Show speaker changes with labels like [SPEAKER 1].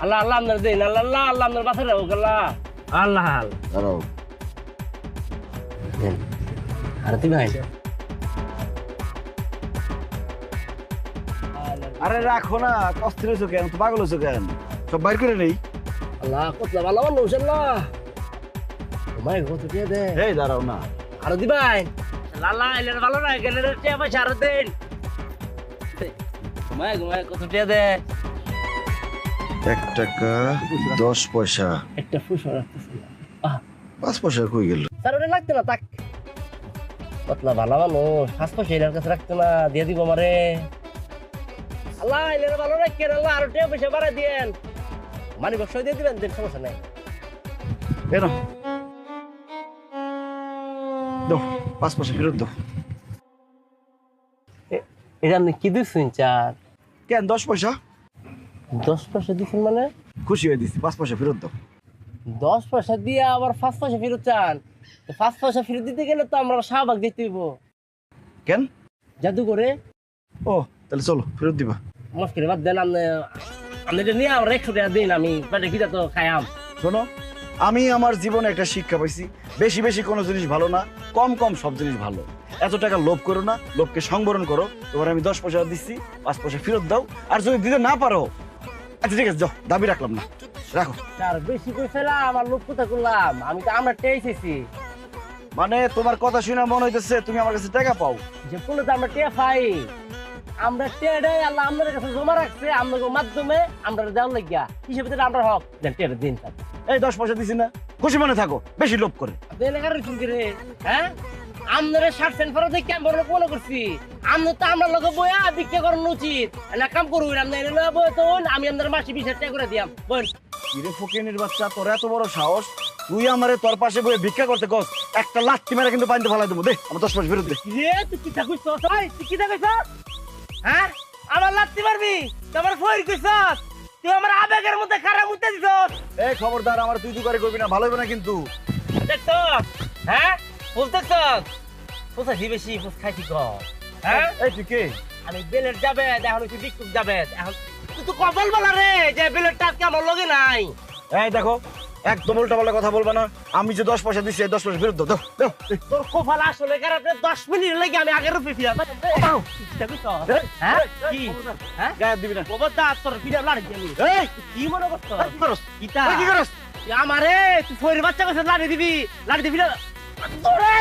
[SPEAKER 1] আল্লাহ আল্লাহ আপনার দিন আল্লাহ আল্লাহ আল্লাহ আপনার বাসা রাখো আল্লাহ আল্লাহ
[SPEAKER 2] দাঁড়াও
[SPEAKER 1] আর তুই ভাই
[SPEAKER 2] আরে রাখো না, অস্থির হয়েছো কেন, তো পাগল হয়েছো কেন? সব বাইর করে নেই।
[SPEAKER 1] আল্লাহ কতলা ভালো মানুষ আল্লাহ তোমায় কত দিয়ে দে
[SPEAKER 2] এই দাঁড়াও না,
[SPEAKER 1] আর দি ভাই লালা এলের ভালো না গেলে টিয়া পয়সা আর দেন তোমায় ঘুমায় কত দিয়ে দে
[SPEAKER 2] 1 টাকা 10 পয়সা,
[SPEAKER 1] একটা ফুসো রাখতেছি
[SPEAKER 2] 5 পয়সা কই গেল?
[SPEAKER 1] স্যার ওটা লাগতে না তাক কতলা ভালো মানুষ 5 পয়সা এর কাছে রাখতে না দিয়ে দিব আমারে আল্লাহ এলের ভালো রাখেন আল্লাহ আর টিয়া পয়সা বাড়াই দিয়েন মানি বক্স দিয়ে দিবেন দেন সমস্যা নাই
[SPEAKER 2] এনো দাও, 5 পয়সা ফেরত দাও।
[SPEAKER 1] এটা আপনি কি দিচ্ছেন চার
[SPEAKER 2] কেন 10 পয়সা?
[SPEAKER 1] 10 পয়সা দিচ্ছেন মানে
[SPEAKER 2] খুশি হয়ে দিচ্ছি, 5 পয়সা ফেরত দাও।
[SPEAKER 1] 10 পয়সা দিয়ে আবার 5 পয়সা ফেরত চান 5 পয়সা ফেরত দিতে গেলে তো আমরা শাহবাগ দিতে হইব
[SPEAKER 2] কেন?
[SPEAKER 1] জাদু করে
[SPEAKER 2] ও তাহলে চলো ফেরত দিবা।
[SPEAKER 1] মুশকিল বাদ দেন আপনি আপনি এটা নিয়ে আমরা 100 টাকা দিন আমি পেটে খিদা তো খাইয়াম
[SPEAKER 2] শোনো, আমি আমার জীবনে একটা শিক্ষা পাইছি, বেশি বেশি কোনো জিনিস ভালো না, কম কম সব জিনিস ভালো। এত টাকা লোভ করো না, লোভকে সংবরণ করো। তোমার আমি 10 পয়সা দিচ্ছি, 5 পয়সা ফেরত দাও। আর যদি দিতে না পারো, আচ্ছা ঠিক আছে, যাও, দাবি রাখলাম না, রাখো।
[SPEAKER 1] স্যার বেশি কইছিলাম আমার লোক কোথা করলাম আমি তো আমরা টেয়েছি
[SPEAKER 2] মানে তোমার কথা শুনে মনে হইতেছে তুমি আমার কাছে টাকা পাও।
[SPEAKER 1] যে কোনো তো আমরা টেয়া পাই আমরা টেডে আল্লাহ আমাদের কাছে জমা রাখছে আমাদের মাধ্যমে আমরা দেওয়ার লাগিয়া হিসেবে তো আমরা হক দেন টেডে দিন স্যার
[SPEAKER 2] এই 10 পয়সা দিছি না, খুশি মনে থাকো, বেশি লোভ করে।
[SPEAKER 1] আপনি এলাকার রয়েছেন কি রে হ্যাঁ আপনারা 60 ফেরত দিয়ে আমি বড় লোক মনে করছি আপনি তো আমরা লোক বইয়া বিক্রি করানো উচিত না কাম করুন আপনি এনে বই তো আমি আপনার মাসে 20,000 টাকা করে দিয়াম বল
[SPEAKER 2] কিরে ফকিনের বাচ্চা, তোর এত বড় সাহস, তুই আমারে তোর পাশে বসে ভিক্ষা করতে কস, একটা লাথি মেরে কিন্তু পানিতে ফেলাই দেবো। দে আমার 10 পয়সা ফেরত দে।
[SPEAKER 1] রে তুই কি থাকুস তুই কি থাকুস হ্যাঁ আমার লাত্তি মারবি তোমার ফইর কইছস তুই আমার আবেগের মধ্যে খারাপ উঠতে দিছস
[SPEAKER 2] এই খবরদার, আমার তুই তুই করে করবি না, ভালো হবে না কিন্তু।
[SPEAKER 1] দেখছো হ্যাঁ বুঝতেছস কোথা দি বেশি ফুস খাইছি ক হ্যাঁ
[SPEAKER 2] এই তুই কে?
[SPEAKER 1] আমি বেলের যাবে এখন তুই বিক্ষুক যাবে এখন তুই তো কপাল বলা রে যে বেলের টাকা আমার লগে নাই
[SPEAKER 2] এই দেখো, একদম উল্টা পাল্টা কথা বলবা না। আমি যে 10 পয়সা দিচ্ছি, 10 পয়সা ফেরত দাও, দাও, দাও।
[SPEAKER 1] তোর কপাল আসলে খারাপ 10 মিনিট লাগে আমি আগের রূপে ফিরা হ্যাঁ কি হ্যাঁ
[SPEAKER 2] গায়ে দিবি না।
[SPEAKER 1] কবরদা তোর ফিরা লাড়ি দিবি
[SPEAKER 2] এই
[SPEAKER 1] কি মনে করছস
[SPEAKER 2] কি করস?
[SPEAKER 1] কিতা
[SPEAKER 2] কি করস?
[SPEAKER 1] আমারে তুই ফইর বাচ্চা কাছে লাড়ি দিবি না তোরে